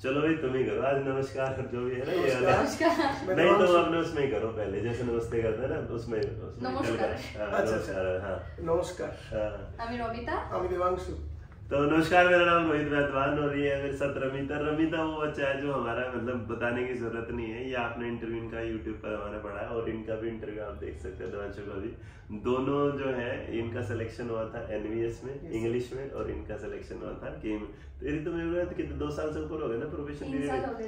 चलो भाई तुम ही करो आज नमस्कार जो भी है ना ये वाला। नहीं तो अपने उसमें ही करो पहले जैसे नमस्ते करते हैं ना उसमें नमस्कार। हाँ नमस्कार। अमी रोमिता। अमी देवांशु। तो नमस्कार, मेरा नाम रोहित वैद्वान और ये है मेरे साथ रमिता। रमिता वो बच्चा है जो हमारा मतलब बताने की जरूरत नहीं है, ये आपने इंटरव्यू इनका यूट्यूब पर हमारा पढ़ा है और इनका भी इंटरव्यू आप देख सकते हैं देवांशु का भी। दोनों जो है इनका सिलेक्शन हुआ था एनवीएस में इंग्लिश में और इनका सिलेक्शन हुआ था केम। तेरी तो मेरे कितने 2 साल से ऊपर हो गए ना प्रोफेशन?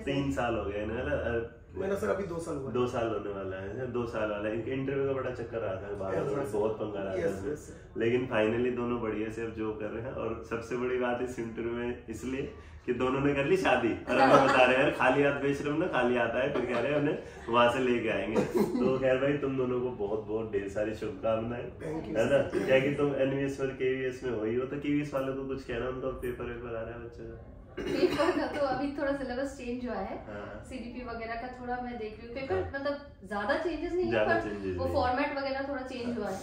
3 साल हो गए ना मेरा सर अभी 2 साल हुआ। 2 साल होने वाला है, 2 साल वाला है। इनके इंटरव्यू का बड़ा चक्कर रहा था, बहुत पंगा रहा था, लेकिन फाइनली दोनों बढ़िया से अब जो कर रहे हैं। और सबसे बड़ी बात इस इंटरव्यू में इसलिए कि दोनों ने कर ली शादी और हमें बता रहे हैं खाली हाथ बेच रहे हो ना, खाली आता है, फिर कह रहे हैं उन्हें वहां से लेके आएंगे। तो खैर भाई तुम दोनों को बहुत बहुत ढेर सारी शुभकामनाएं, है ना? क्या कि तुम एनवीएस और केवीएस में हो ही हो, तो केवीएस वालों को कुछ कहना, उनका पेपर आ रहा है बच्चे का। पेपर का तो अभी थोड़ा सिलेबस चेंज हुआ है, सीडीपी वगैरह का थोड़ा मैं देख रही हूँ। पेपर मतलब ज्यादा चेंजेस नहीं है, पर वो फॉर्मेट वगैरह थोड़ा चेंज हुआ है,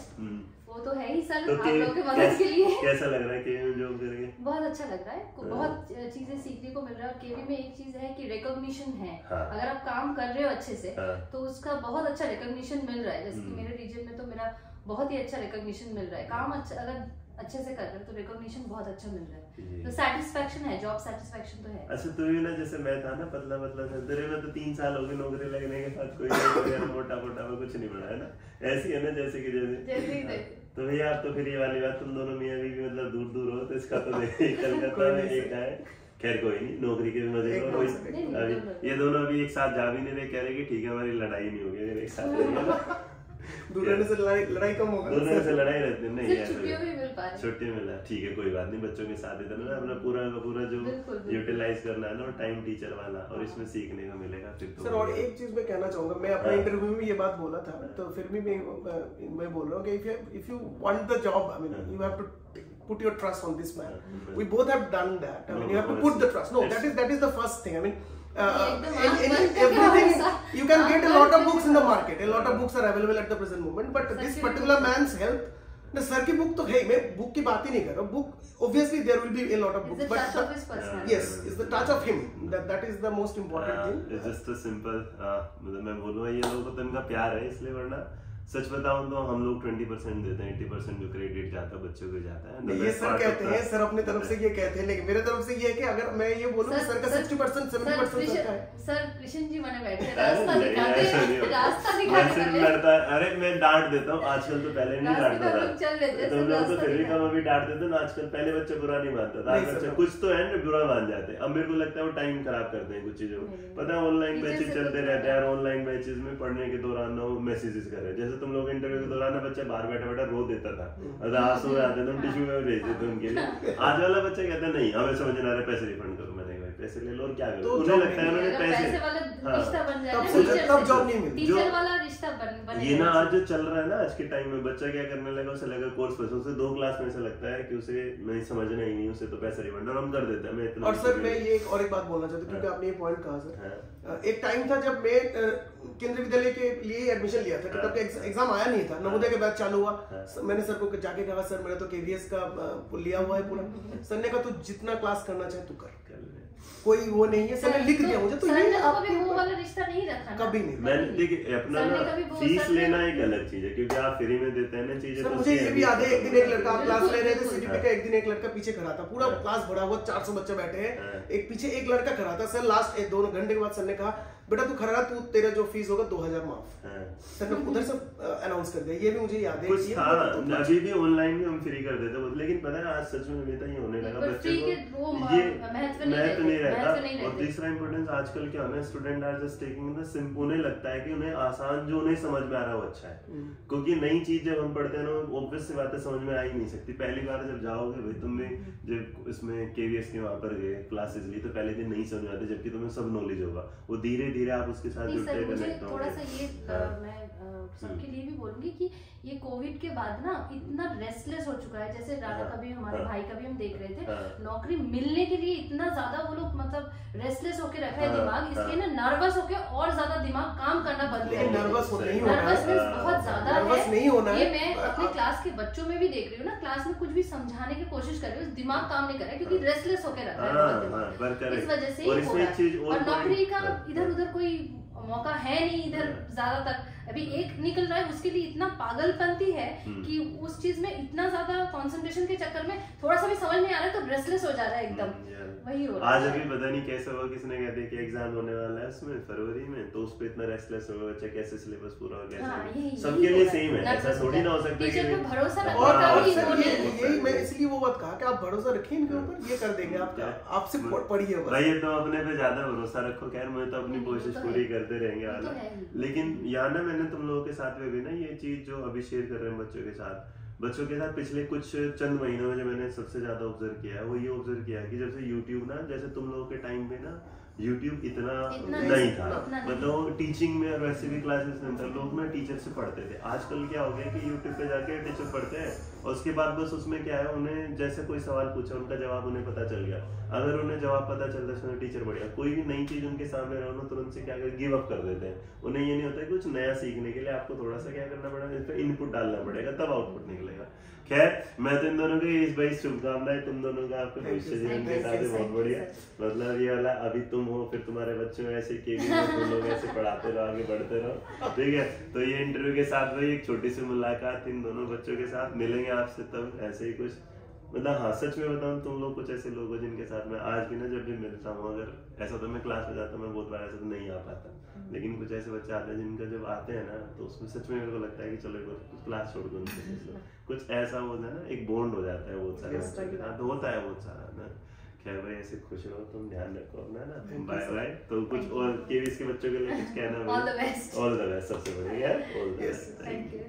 वो तो है ही सर। तो आप लोगों के मदद के लिए कैसा लग रहा है केवी में जॉब करके? बहुत अच्छा लग रहा है, बहुत चीजें सीखने को मिल रहा है। और केवी में एक चीज है कि रिकॉग्निशन है, अगर आप काम कर रहे हो अच्छे से तो उसका बहुत अच्छा रिकॉग्निशन मिल रहा है। जैसे कि मेरे रीजन में तो मेरा बहुत ही अच्छा रिकॉग्निशन मिल रहा है। काम अच्छा अगर अच्छे से कर रहे हो तो रिकॉग्निशन बहुत अच्छा मिल रहा है, तो सेटिस्फैक्शन है, जॉब सेटिस्फैक्शन तो है। अच्छा तू भी ना जैसे मैं था ना पतला सा, तेरे में तो 3 साल हो गए नौकरी लगने के बाद, कोई मोटा में कुछ नहीं बढ़ा है ना, ऐसी है ना जैसे कि जैसे। तो भैया आप तो फिर ये वाली बात, तुम दोनों मियां बीवी मतलब दूर हो, तो इसका तो कलकत्ता में एक है। खैर कोई नहीं, नौकरी के मजे को ये दोनों अभी एक साथ जा भी नहीं रहे, कह रहे कि ठीक है हमारी लड़ाई नहीं होगी एक साथ। दूर रहने से लड़ाई कम होगा, दूर रहने से लड़ाई रहती नहीं है, छुट्टियां मिला ठीक है कोई बात नहीं। बच्चों के साथ इतना ना अपना पूरा जो यूटिलाइज करना है ना टाइम टीचर वाला, और इसमें सीखने को मिलेगा फिर तो। सर और एक चीज मैं कहना चाहूंगा, मैं अपने इंटरव्यू में ये बात बोला था, तो फिर भी मैं बोल रहा हूँ कि if you want the job, I mean you have to put your trust on this man. We both have done that. I mean, you have to put the trust. No, that is the first thing. I mean, everything you can get a lot of books in the market. A lot of books are available at the present moment. But this particular man's help, the sir की book तो है, मैं book की बात ही नहीं कर रहा. Book obviously there will be a lot of books, but yes, it's the touch of him. That is the most important thing. It's just a simple. मतलब मैं बोलूँगा ये लोगों को तो इनका प्यार है, इसलिए वरना सच बताऊं तो हम लोग 20% देते हैं, 80% जो क्रेडिट जाता है बच्चों को जाता है। ये सर कहते हैं, सर अपने तरफ से ये कहते हैं, लेकिन मेरे तरफ से ये है कि अगर मैं ये बोलूं सर का 60% 70% सर का है। सर कृष्ण जी मैंने बैठे रास्ता दिखाते हैं, रास्ता दिखाते लड़ता है। अरे मैं डांट देता हूँ आजकल, तो पहले नहीं डांटता था, तुम लोग तो फिर भी कम अभी डांट देते ना। आजकल पहले बच्चे बुरा नहीं मानता था, बच्चे कुछ तो है बुरा मान जाते हैं। अब मेरे को लगता है वो टाइम खराब करते हैं कुछ चीजों को। पता है ऑनलाइन बैचेस चलते रहते हैं, ऑनलाइन बैचेस में पढ़ने के दौरान वो मैसेजेस कर रहे हैं। जैसे तुम लोग इंटरव्यू बच्चा बाहर बैठा रो देता था, आंसू में आते थे, टिश्यू में भेज देते उनके लिए। आज वाला बच्चा कहता है नहीं हमें समझ नहीं आ रहा, पैसे रिफंड करो। मैंने भाई पैसे ले लो और क्या करो, उन्हें लगता है उन्होंने पैसे वाला रिश्ता बन जाए, तब जॉब नहीं मिलती, टीचर वाला रिश्ता बन ये ना। आज जो चल रहा है ना आज के टाइम में, बच्चा क्या करने लगा, उसे लगा कोर्स पैसे, उसे 2 क्लास में ऐसा लगता है कि उसे नहीं समझना ही नहीं, उसे तो पैसे रिफंड और हम कर देते हैं। मैं इतना और सर मैं ये एक बात बोलना चाहता हूँ, क्योंकि आपने ये पॉइंट कहा सर, एक टाइम था जब मैं केंद्रीय विद्यालय के लिए एडमिशन लिया था, तब तक एग्जाम आया नहीं था, नवोदय के बैच चालू हुआ। मैंने सर को जाके कहा सर मैंने तो केवीएस का लिया हुआ है पूरा। सर ने कहा तू जितना क्लास करना चाहे तू कर, कोई वो नहीं है। सर ने लिख दिया मुझे, तो ये आपको वो वाला रिश्ता नहीं रखा कभी नहीं। मैंने देखिए अपना ना फीस लेना एक अलग चीज है, क्योंकि आप फ्री में देते हैं ना चीजें। सर मुझे ये भी याद है, एक दिन एक लड़का, आप क्लास ले रहे थे सीडीपी का, एक दिन एक लड़का पीछे खड़ा था, पूरा क्लास भरा हुआ 400 बच्चे बैठे हैं, एक पीछे एक लड़का खड़ा था। सर लास्ट 2 घंटे के बाद सर ने कहा बेटा तू खड़ा, तू तेरा जो फीस होगा 2000 माफ। सर ने उधर से अनाउंस कर दिया, ये भी मुझे याद है। कुछ था अभी भी ऑनलाइन भी हम फ्री कर देते, लेकिन पता है आज सच में हमें ये होने लगा, बच्चे को ये महत्व नहीं रहता। और तीसरा इंपोर्टेंस आजकल क्या होना है, student are just taking the simple, उन्हें लगता है कि उन्हें आसान जो उन्हें समझ में आ रहा है वो अच्छा है, क्योंकि नई चीज जब हम पढ़ते हैं ना ऑब्वियस सी बातें समझ में आ ही नहीं सकती। पहली बार जब जाओगे भाई, तुमने जब इसमें केवीएस के वहां पर गए क्लासेस ली, तो पहले दिन नहीं समझ आते, जबकि तुम्हें सब नॉलेज होगा, वो धीरे धीरे आप उसके साथ जुड़ते कनेक्ट होंगे। थोड़ा सा ये मैं सबके लिए भी बोलूंगी कि ये कोविड के बाद ना इतना रेस्टलेस हो चुका है। जैसे राणा का भी, हमारे भाई का भी हम देख रहे थे, नौकरी मिलने के लिए इतना ज्यादा वो लोग मतलब मतलब रेस्टलेस होके रखा है दिमाग, इसलिए ना नर्वस होके और ज्यादा दिमाग काम करना बंद कर दिया। नर्वसनेस बहुत ज्यादा है। ये मैं अपने क्लास के बच्चों में भी देख रही हूँ ना, क्लास में कुछ भी समझाने की कोशिश कर रही हूँ, दिमाग काम नहीं कर रहा है क्योंकि रेस्टलेस होके रखा है, इस वजह से ही हो रहा है। और नौकरी का इधर उधर कोई मौका है नहीं इधर ज्यादातर, अभी एक निकल रहा है, उसके लिए इतना पागलपंती है कि उस चीज में इतना ज्यादा कंसंट्रेशन के चक्कर में थोड़ा सा भी समझ नहीं आ रहा है तो रेस्टलेस हो जा रहा है एकदम, वही हो रहा है। आज अभी पता नहीं कैसा हुआ, किसने कह दिया कि एग्जाम होने वाला है उसमें फरवरी में, तो उस पे इतना रेस्टलेस हो गया बच्चा, कैसे सिलेबस पूरा हो गया। सबके लिए सेम है, ऐसा थोड़ी ना हो सकता है टीचर पे भरोसा यही मैं इसलिए वो बात कहा कि आप भरोसा रखिए इनके ऊपर, ये कर देंगे आपसे पढ़िए बस। भाई तुम अपने पे ज्यादा भरोसा रखो, खैर मैं तो अपनी कोशिश पूरी करते रहेंगे वाला। लेकिन यहाँ ना मैंने तुम लोगों के साथ में भी ना ये चीज जो अभी शेयर कर रहे हैं बच्चों के साथ पिछले कुछ चंद महीनों में जो मैंने सबसे ज्यादा ऑब्जर्व किया है वो ये ऑब्जर्व किया है कि जब से यूट्यूब ना, जैसे तुम लोगों के टाइम पे ना यूट्यूब इतना नहीं था, मतलब टीचिंग में और वैसे भी क्लासेस में था, लोग ना टीचर से पढ़ते थे। आजकल क्या हो गया कि यूट्यूब पे जाके टीचर पढ़ते हैं और उसके बाद बस उसमें क्या है, उन्हें जैसे कोई सवाल पूछा उनका जवाब उन्हें पता चल गया, अगर उन्हें जवाब पता चलता है उसमें टीचर बढ़िया, कोई भी नई चीज उनके सामने रहो ना तुरंत से क्या कर गिव अप कर देते हैं। उन्हें ये नहीं होता है कुछ नया सीखने के लिए आपको थोड़ा सा क्या करना पड़ेगा, इस पर इनपुट डालना पड़ेगा तब आउटपुट निकलेगा। खैर मैं तो इन दोनों को इस भाई शुभकामनाएं तुम दोनों का आपके भविष्य जीवन के साथ बहुत बढ़िया, मतलब ये वाला अभी तुम हो फिर तुम्हारे बच्चे हो ऐसे केवी में तुम लोग ऐसे पढ़ाते रहो आगे बढ़ते रहो, ठीक है। तो ये इंटरव्यू के साथ भाई एक छोटी सी मुलाकात इन दोनों बच्चों के साथ, मिलेंगे आपसे तब ऐसे ही कुछ, मतलब हाँ सच में बताऊं तुम लोग कुछ ऐसे लोग हो जिनके साथ मैं आज भी ना जब भी मिलता हूँ, अगर ऐसा तो मैं क्लास में जाता हूँ, मैं बहुत बार ऐसा तो नहीं आ पाता, लेकिन कुछ ऐसे बच्चे आते हैं जिनका जब आते हैं ना तो उसमें सच में मेरे को लगता है कि चलो कुछ क्लास छोड़ दो उनसे, कुछ ऐसा होता है ना, एक बॉन्ड हो जाता है बहुत सारे बच्चों के साथ, होता है बहुत सारा ना। खैर भाई ऐसे खुश रहो, तुम ध्यान रखो अपना ना, बाय बाय। तो कुछ और केवीएस के बच्चों के लिए कुछ कहना है? ऑल द बेस्ट सबसे बढ़िया, all the best, thank you.